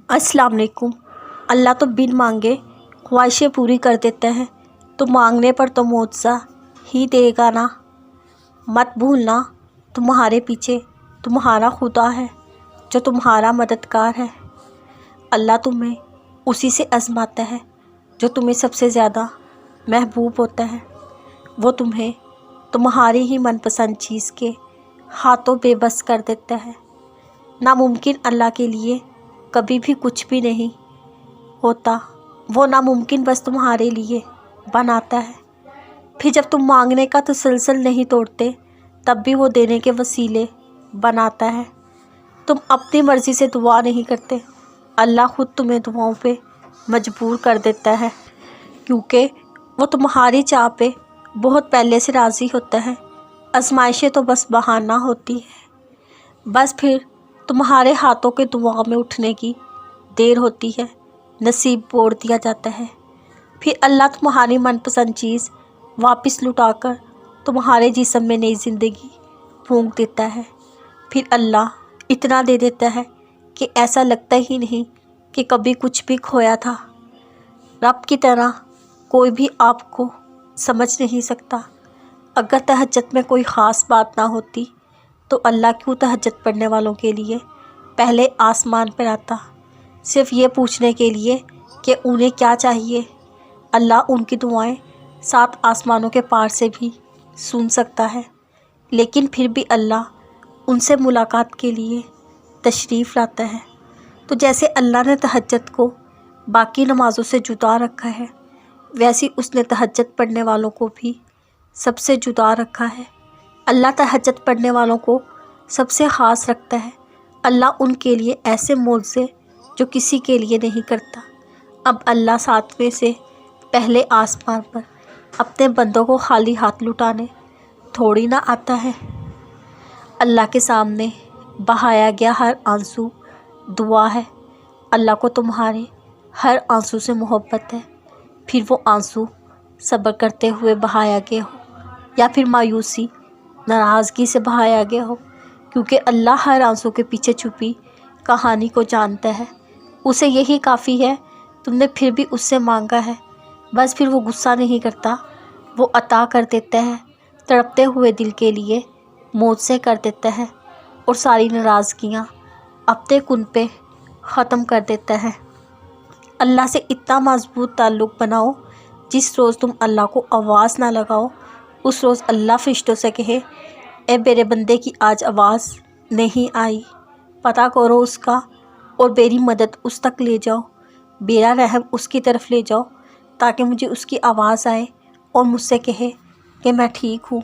अस्सलाम वालेकुम। अल्लाह तो बिन मांगे ख्वाहिशें पूरी कर देता है, तो मांगने पर तो मुआवजा ही देगा ना। मत भूलना तुम्हारे पीछे तुम्हारा खुदा है जो तुम्हारा मददगार है। अल्लाह तुम्हें उसी से आजमाता है जो तुम्हें सबसे ज़्यादा महबूब होता है। वो तुम्हें तुम्हारी ही मनपसंद चीज़ के हाथों बेबस कर देता है। नामुमकिन अल्लाह के लिए कभी भी कुछ भी नहीं होता। वो नामुमकिन बस तुम्हारे लिए बनाता है। फिर जब तुम मांगने का तसलसल नहीं तोड़ते, तब भी वो देने के वसीले बनाता है। तुम अपनी मर्ज़ी से दुआ नहीं करते, अल्लाह खुद तुम्हें दुआओं पे मजबूर कर देता है, क्योंकि वो तुम्हारी चाह पे बहुत पहले से राज़ी होता है। आजमाइशें तो बस बहाना होती है, बस फिर तुम्हारे हाथों के दुआ में उठने की देर होती है, नसीब बोड़ दिया जाता है। फिर अल्लाह तुम्हारी मनपसंद चीज़ वापस लुटाकर तुम्हारे जिस्म में नई ज़िंदगी फूंक देता है। फिर अल्लाह इतना दे देता है कि ऐसा लगता ही नहीं कि कभी कुछ भी खोया था। रब की तरह कोई भी आपको समझ नहीं सकता। अगर तहज्जुद में कोई ख़ास बात ना होती तो अल्लाह क्यों तहज्जुद पढ़ने वालों के लिए पहले आसमान पर आता, सिर्फ़ ये पूछने के लिए कि उन्हें क्या चाहिए। अल्लाह उनकी दुआएं 7 आसमानों के पार से भी सुन सकता है, लेकिन फिर भी अल्लाह उनसे मुलाकात के लिए तशरीफ़ लाता है। तो जैसे अल्लाह ने तहज्जुद को बाकी नमाज़ों से जुदा रखा है, वैसे उसने तहज्जुद पढ़ने वालों को भी सबसे जुदा रखा है। अल्लाह तहज्जुद पढ़ने वालों को सबसे ख़ास रखता है। अल्लाह उनके लिए ऐसे मौज़े जो किसी के लिए नहीं करता। अब अल्लाह 7वें से पहले आसमान पर अपने बंदों को खाली हाथ लुटाने थोड़ी ना आता है। अल्लाह के सामने बहाया गया हर आंसू दुआ है। अल्लाह को तुम्हारे हर आंसू से मोहब्बत है, फिर वो आंसू सब्र करते हुए बहाया गया हो या फिर मायूसी नाराज़गी से बहाया गया हो, क्योंकि अल्लाह हर आंसू के पीछे छुपी कहानी को जानता है। उसे यही काफ़ी है तुमने फिर भी उससे मांगा है, बस फिर वो गुस्सा नहीं करता, वो अता कर देता है। तड़पते हुए दिल के लिए मौत से कर देता है और सारी नाराज़गियाँ अपने कुन पे ख़त्म कर देता है। अल्लाह से इतना मजबूत ताल्लुक़ बनाओ, जिस रोज़ तुम अल्लाह को आवाज़ ना लगाओ, उस रोज़ अल्लाह फ़रिश्तों से कहे, ए मेरे बंदे की आज आवाज़ नहीं आई, पता करो उसका और मेरी मदद उस तक ले जाओ, मेरा रहम उसकी तरफ ले जाओ, ताकि मुझे उसकी आवाज़ आए और मुझसे कहे कि मैं ठीक हूँ।